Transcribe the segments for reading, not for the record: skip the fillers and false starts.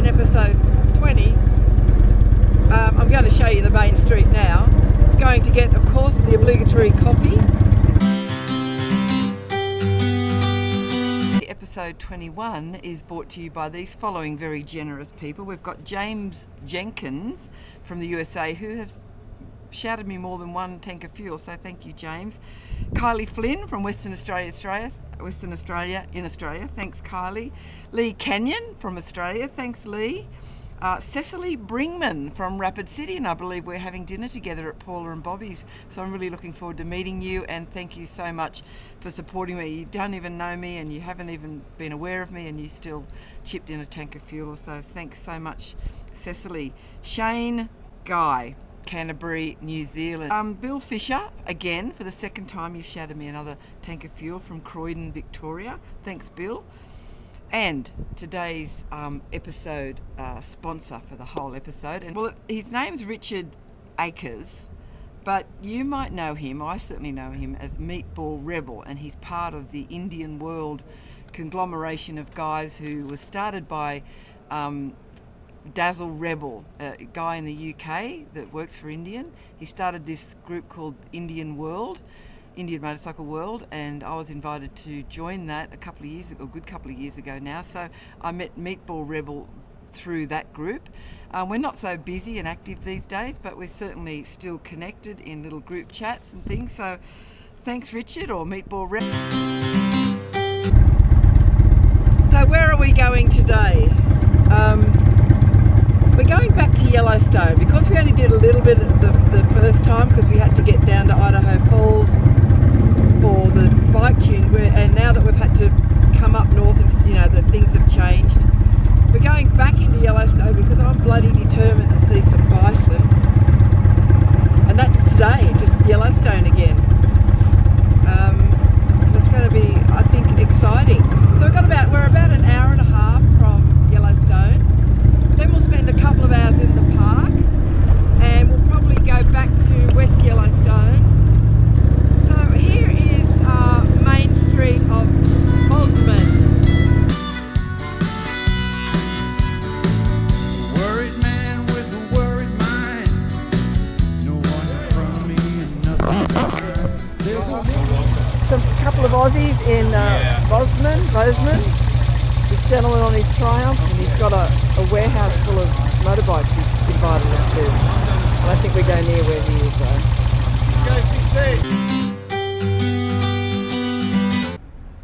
in episode 20. I'm going to show you the main street now. Going to get, of course, the obligatory coffee. Episode 21 is brought to you by these following very generous people. We've got James Jenkins from the USA, who has shouted me more than one tank of fuel, so thank you, James. Kylie Flynn from Western Australia in Australia, thanks Kylie. Lee Canyon from Australia, thanks Lee. Cecily Bringman from Rapid City, and I believe we're having dinner together at Paula and Bobby's, so I'm really looking forward to meeting you, and thank you so much for supporting me. You don't even know me and you haven't even been aware of me, and you still chipped in a tank of fuel, so thanks so much, Cecily. Shane Guy, Canterbury, New Zealand. Bill Fisher, again, for the second time you've shouted me another tank of fuel from Croydon, Victoria. Thanks, Bill. And today's episode sponsor for the whole episode. And well, his name's Richard Akers, but you might know him, I certainly know him, as Meatball Rebel, and he's part of the Indian World conglomeration of guys who was started by Dazzle Rebel, a guy in the UK that works for Indian. He started this group called Indian Motorcycle World, and I was invited to join that a good couple of years ago now. So I met Meatball Rebel through that group. We're not so busy and active these days, but we're certainly still connected in little group chats and things. So thanks, Richard, or Meatball Rebel. So where are we going today? We're going back to Yellowstone because we only did a little bit the first time because we had to get down to Idaho Falls for the bike tune, and now that we've had to come up north and that things have changed, we're going back into Yellowstone because I'm bloody determined to see some bison, and that's today, just Yellowstone again. It's going to be, I think, exciting. So we're about an hour and a half from Yellowstone. Then we'll spend a couple of hours in the park, and we'll probably go back to West Yellowstone. So here is Main Street of Bozeman. Worried man with a worried mind. No one in front of me and nothing behind. There's A couple of Aussies in Bozeman. This gentleman on his Triumph, and he's got a warehouse full of motorbikes he's invited us to. I don't think we go near where he is though. guys be safe.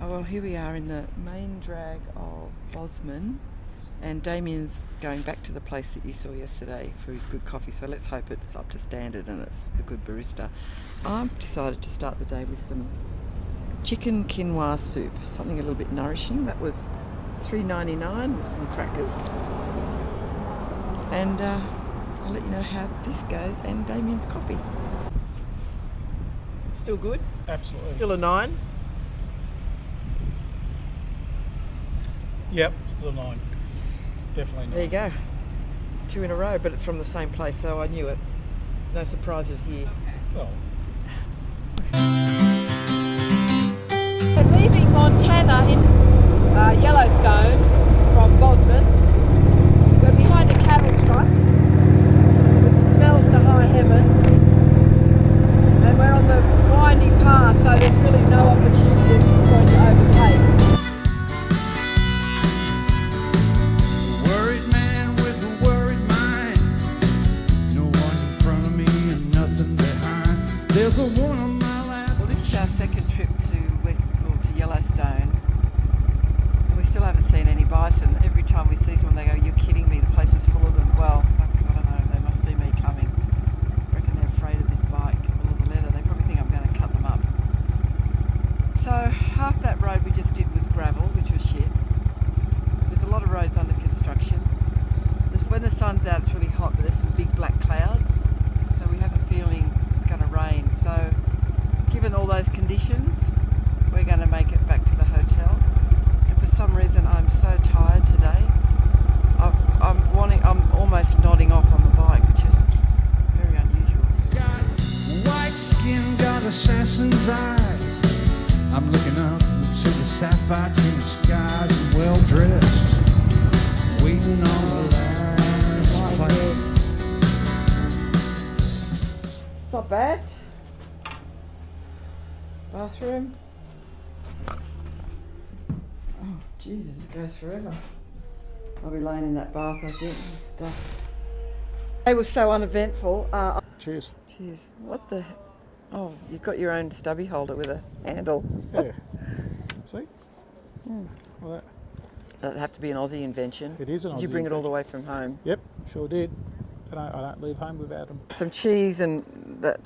Oh well, here we are in the main drag of Bozeman, and Damien's going back to the place that you saw yesterday for his good coffee, so let's hope it's up to standard and it's a good barista. I've decided to start the day with some chicken quinoa soup, something a little bit nourishing. That was $3.99 with some crackers, and I'll let you know how this goes, and Damien's coffee. Still good? Absolutely. Still a 9? Yep, still a 9. Definitely 9. There you go. 2 in a row, but it's from the same place, so I knew it. No surprises here. Well, We're leaving Montana in Yellowstone from Bozeman. We're behind a cattle truck which smells to high heaven, and we're on the winding path, so there's really no opportunity for us to overtake. Worried man with a worried mind. No one in front of me and nothing behind. There's a one on my lap. Well, this is our second trip to Yellowstone. We still haven't seen any bison. Every time we see someone, they go, "You're kidding me, the place is full of them." Well, I don't know, they must see me coming. I reckon they're afraid of this bike, all of the leather. They probably think I'm going to cut them up. So half that road we just did was gravel, which was shit. There's a lot of roads under construction. When the sun's out, it's really hot, but there's some big black clouds. So we have a feeling it's going to rain. So given all those conditions, we're going to make it back to the hotel. And for some reason, I'm so tired today. I'm almost nodding off on the bike, which is very unusual. Got white skin, got assassin's eyes. I'm looking up to the sapphire tinted skies, well dressed, waiting on the not bad. Bathroom. Oh, Jesus, it goes forever. I'll be laying in that bath, I think, and stuff. It was so uneventful. Cheers. Cheers. What the? Oh, you've got your own stubby holder with a handle. Yeah. See? Well, that. That'd have to be an Aussie invention. It is an Aussie Did you bring it all the invention. way from home? Yep, sure did. I don't leave home without them. Some cheese and that,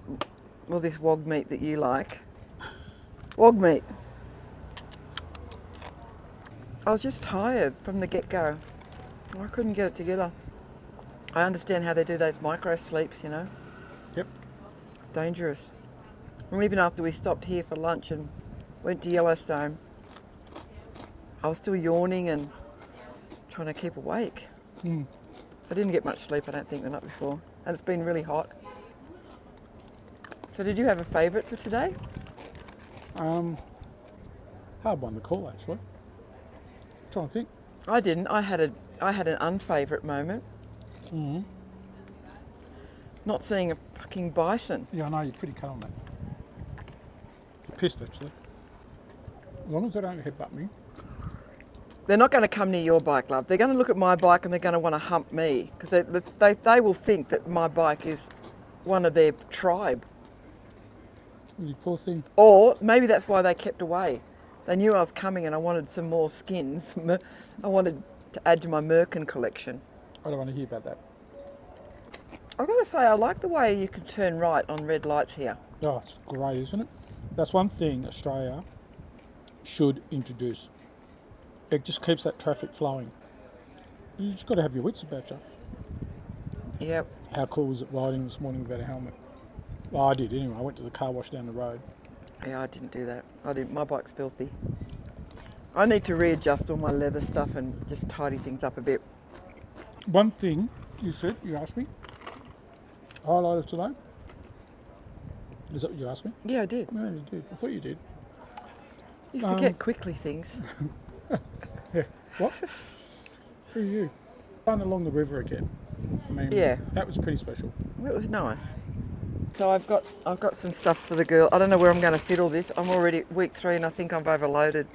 well, this wog meat that you like. Wog meat. I was just tired from the get-go. I couldn't get it together. I understand how they do those micro sleeps, you know. Yep. It's dangerous. And even after we stopped here for lunch and went to Yellowstone, I was still yawning and trying to keep awake. Mm. I didn't get much sleep, I don't think, the night before. And it's been really hot. So did you have a favourite for today? Hard one to call, actually. Trying to think. I didn't. I had an unfavourite moment. Mm. Not seeing a fucking bison. Yeah, I know, you're pretty cut on that. You're pissed, actually. As long as they don't headbutt me. They're not going to come near your bike, love. They're going to look at my bike and they're going to want to hump me because they will think that my bike is one of their tribe. You poor thing. Or maybe that's why they kept away. They knew I was coming and I wanted some more skins. I wanted to add to my Merkin collection. I don't want to hear about that. I've got to say, I like the way you can turn right on red lights here. Oh, it's great, isn't it? That's one thing Australia should introduce. It just keeps that traffic flowing. You just got to have your wits about you. Yep. How cool was it riding this morning without a helmet? Well, I did anyway. I went to the car wash down the road. Yeah, I didn't do that. I didn't. My bike's filthy. I need to readjust all my leather stuff and just tidy things up a bit. One thing you asked me, highlight of today. Is that what you asked me? Yeah, I did. No, you did. I thought you did. You forget quickly things. Yeah. What? Who are you? Run along the river again. I mean, Yeah. that was pretty special. It was nice. So I've got some stuff for the girl. I don't know where I'm going to fit all this. I'm already week 3 and I think I've overloaded.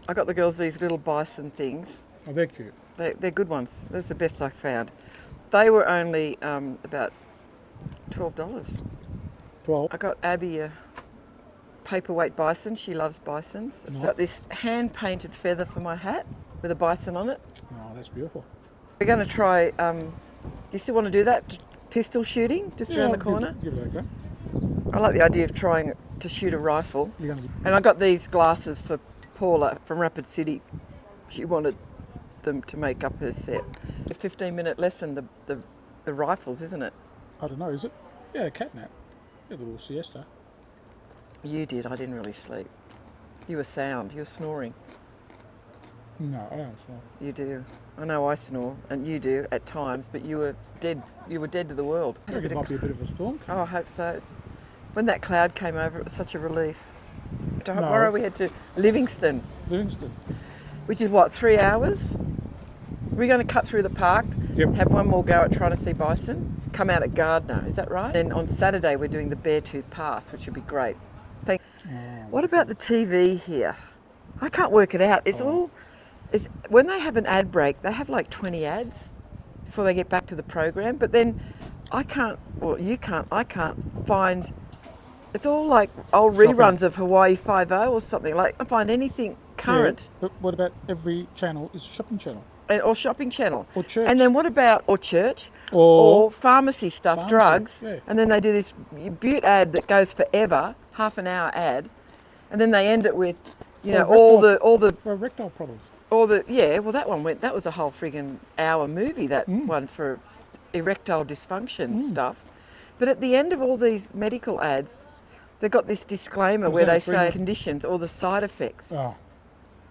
I got the girls these little bison things. Oh, they're cute. They're good ones. That's the best I found. They were only about $12. 12. I got Abby a paperweight bison. She loves bisons. It's Nice. got this hand-painted feather for my hat with a bison on it. Oh, that's beautiful. We're going to try, do you still want to do that? Pistol shooting, just around the I'll corner? Give it a go. I like the idea of trying to shoot a rifle. You're gonna And I got these glasses for Paula from Rapid City. She wanted them to make up her set. A 15-minute lesson, the rifles, isn't it? I don't know, is it? Yeah, a cat nap. Yeah, a little siesta. You did, I didn't really sleep. You were sound, you were snoring. No, I don't know. You do. I know I snore, and you do at times, but you were dead to the world. I think it might be a bit of a storm. Oh, I hope so. When that cloud came over, it was such a relief. Tomorrow we head to Livingston, Livingston. which is what, 3 hours? We're going to cut through the park, Yep. have one more go at trying to see bison, come out at Gardner, is that right? Then on Saturday we're doing the Beartooth Pass, which would be great. What about the TV here? I can't work it out. It's when they have an ad break, they have like 20 ads before they get back to the program, but then I can't find, it's all like old Shopping. reruns of Hawaii 5-0 or something. Like, I can't find anything current. Yeah, but what about every channel is a shopping channel? Or shopping channel. Or church. And then what about, or church, Or pharmacy stuff, pharmacy, drugs. yeah. And then they do this butte ad that goes forever, half an hour ad. And then they end it with, all the For erectile problems. that was a whole friggin' hour movie, that one for erectile dysfunction stuff. But at the end of all these medical ads, they've got this disclaimer where they say conditions or the side effects. Oh,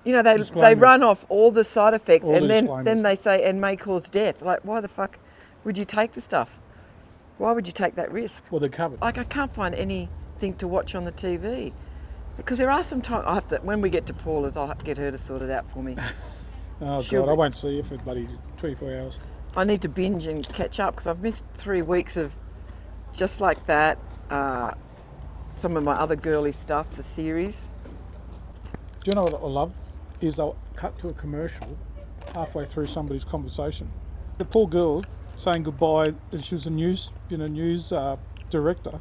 They disclaimers. run off all the side effects All and the then disclaimers. they say, and may cause death. Like, why the fuck would you take the stuff? Why would you take that risk? well, they're covered. Like, I can't find anything to watch on the TV. Because there are some times, when we get to Paula's, I'll have to get her to sort it out for me. Oh, she'll God, be- I won't see you for bloody 24 hours. I need to binge and catch up because I've missed 3 weeks of just like that. Some of my other girly stuff, the series. Do you know what I love? Is they'll cut to a commercial halfway through somebody's conversation. The poor girl saying goodbye, and she was a news director,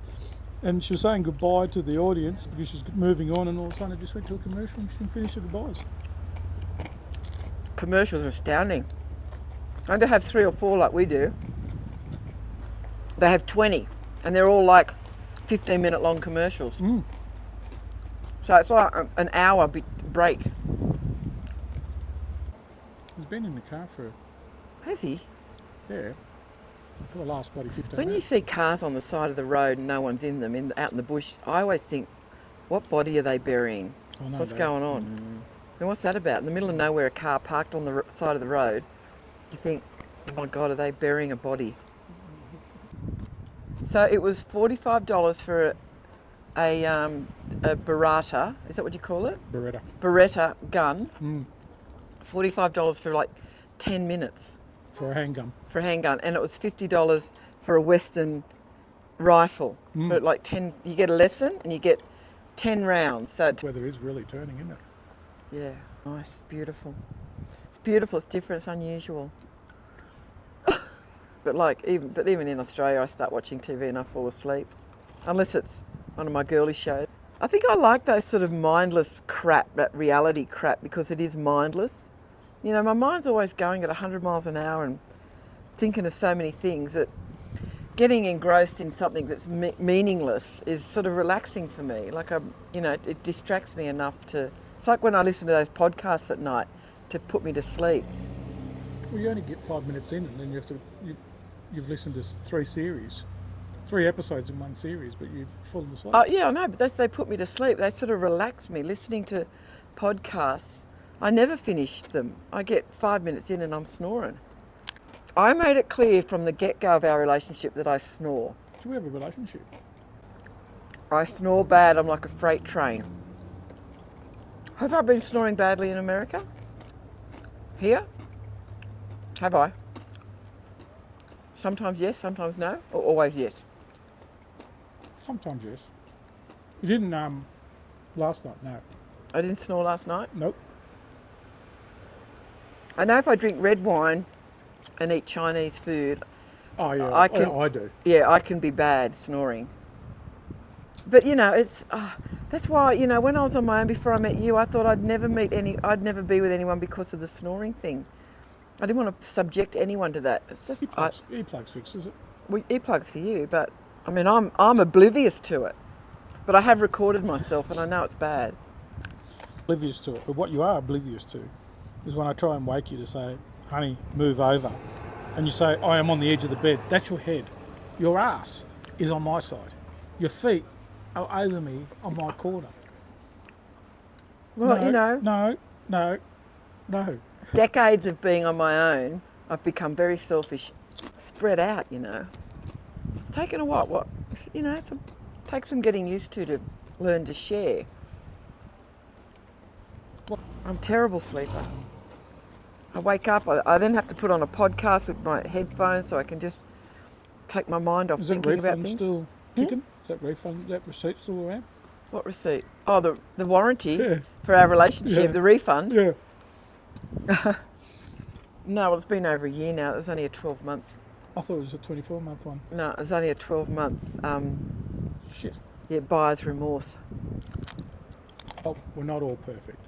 and she was saying goodbye to the audience because she's moving on, and all of a sudden it just went to a commercial and she didn't finish her goodbyes. Commercials are astounding. I don't have 3 or 4 like we do. They have 20, and they're all like 15-minute long commercials. So it's like an hour break. He's been in the car for, Has he? yeah, for the last bloody 15 When you minutes. see cars on the side of the road and no one's in them, out in the bush, I always think, what body are they burying? I know What's that. going on? And what's that about? In the middle of nowhere, a car parked on the side of the road, you think, oh my God, are they burying a body? So it was $45 for a Beretta, is that what you call it? Beretta. Beretta gun. $45 for like 10 minutes For a handgun. for a handgun, and it was $50 for a Western rifle. For like 10, you get a lesson and you get 10 rounds. So Weather is really turning, isn't it? yeah, nice, beautiful. It's beautiful. It's different. It's unusual. But even in Australia, I start watching TV and I fall asleep, unless it's one of my girly shows. I think I like those sort of mindless crap, that reality crap, because it is mindless. You know, my mind's always going at 100 miles an hour and thinking of so many things that getting engrossed in something that's meaningless is sort of relaxing for me. Like, it distracts me enough to. It's like when I listen to those podcasts at night to put me to sleep. Well, you only get 5 minutes in, and then you've listened to 3 episodes in one series, but you've fallen asleep. Oh yeah, I know, but they put me to sleep. They sort of relax me. Listening to podcasts, I never finish them. I get 5 minutes in and I'm snoring. I made it clear from the get-go of our relationship that I snore. Do we have a relationship? I snore bad. I'm like a freight train. Have I been snoring badly in America? Here? Have I? Sometimes yes, sometimes no, or always yes? Sometimes yes. You didn't last night, no. I didn't snore last night. Nope. I know if I drink red wine and eat Chinese food, Oh yeah, I can- I do. yeah, I can be bad snoring. But it's that's why when I was on my own before I met you, I thought I'd never be with anyone because of the snoring thing. I didn't want to subject anyone to that. It's just Earplugs fixes it. earplugs for you, but I mean I'm oblivious to it. But I have recorded myself and I know it's bad. Oblivious to it. But what you are oblivious to is when I try and wake you to say, honey, move over. And you say, I am on the edge of the bed. That's your head. Your ass is on my side. Your feet are over me on my corner. Well, No. Decades of being on my own, I've become very selfish, spread out, It's taken a while. It takes some getting used to learn to share. I'm a terrible sleeper. I wake up, I then have to put on a podcast with my headphones so I can just take my mind off Is that thinking about refund things. still kicking? Is that receipt still around? What receipt? Oh, the warranty Yeah. for our relationship, Yeah. the refund. Yeah. No, well, it's been over a year now. It was only a 12-month. I thought it was a 24-month one. No, it was only a 12-month. Shit. Yeah, buyer's remorse. Oh, we're not all perfect.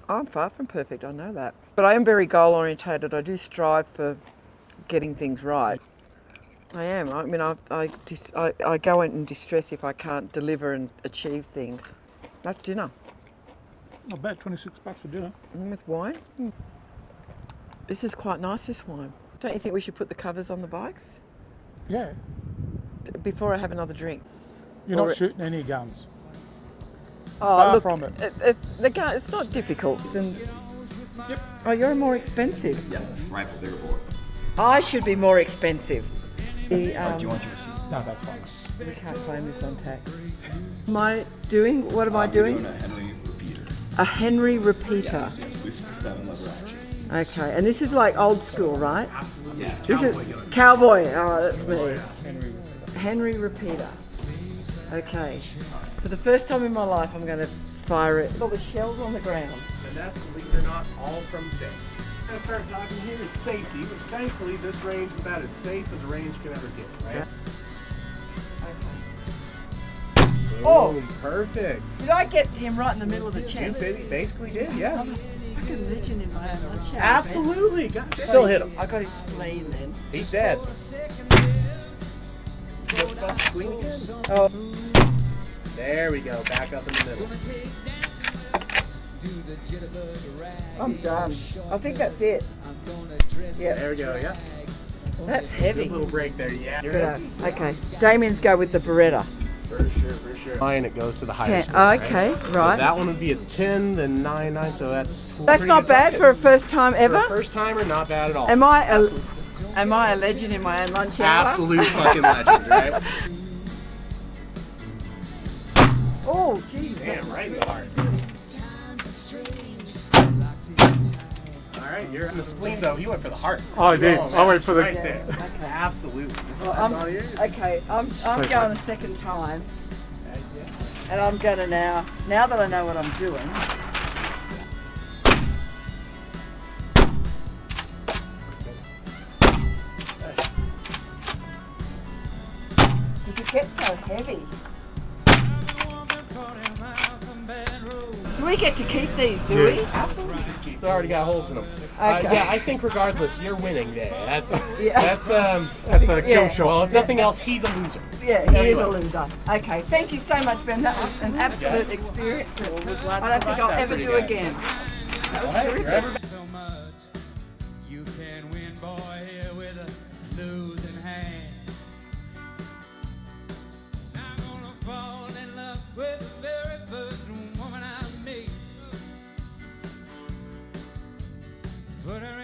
I'm far from perfect, I know that. But I am very goal orientated. I do strive for getting things right. I am. I mean, I go in distress if I can't deliver and achieve things. That's dinner. Not bad, $26 for dinner. With wine. This is quite nice, this wine. Don't you think we should put the covers on the bikes? Yeah. Before I have another drink. You're Or not it- shooting any guns. Oh, Far look, from it. It's not difficult. Yep. Oh, you're more expensive. Yes, rifle bigger bore. I should be more expensive. Do you want your receipt? No, that's fine. We can't claim this on tax. What am I doing? You're doing a Henry repeater. A Henry repeater. Yes, with 7 lever action. Okay, and this is like old school, right? Yes. This is cowboy. Oh, that's me. Henry repeater. Okay. For the first time in my life, I'm going to fire it. All the shells on the ground. And that's, believe it or not, all from Take. I'm going to start talking here is safety, which thankfully this range is about as safe as a range can ever get, right? Okay. Oh! Boom, perfect. Did I get him right in the middle of the You chest? basically did, yeah. I'm a fucking legend in my own chest. Absolutely. God, still hit him. I got his spleen then. He's dead. Queen again. Oh. There we go, back up in the middle. I'm done. I think that's it. Yeah, There we go, yeah. that's heavy. Good little break there, yeah. You're Good. heavy. Okay, Damien's go with the Beretta. For sure, for sure. Mine, it goes to the higher 10. score, Oh, right? okay, So right. that one would be a 10, then 9, 9, so that's That's pretty not good bad top for a hit. first time For ever. a first timer, not bad at all. Am I Absolute- a legend in my own lunch hour? Absolute fucking legend, right? Oh, jeez. Damn, right in the heart. All right, you're in the spleen though. He went for the heart. Oh, I did. I went for the- right there. Okay. Absolutely. Well, That's all yours. okay, I'm Please, going mate. a second time, Yeah. and I'm gonna now that I know what I'm doing. Does it get so heavy? Do we get to keep these, do we? Absolutely. It's already got holes in them. Okay. Yeah, I think regardless, you're winning there. That's Yeah. that's a Yeah. kill shot. well, if nothing else, he's a loser. Yeah, he is Anyway. a loser. Okay, thank you so much, Ben. That was an absolute experience that I don't think I'll ever do again. That was terrific. So much you can win, boy, here with a losing hand. I'm gonna fall in love with the very first woman I meet. Put her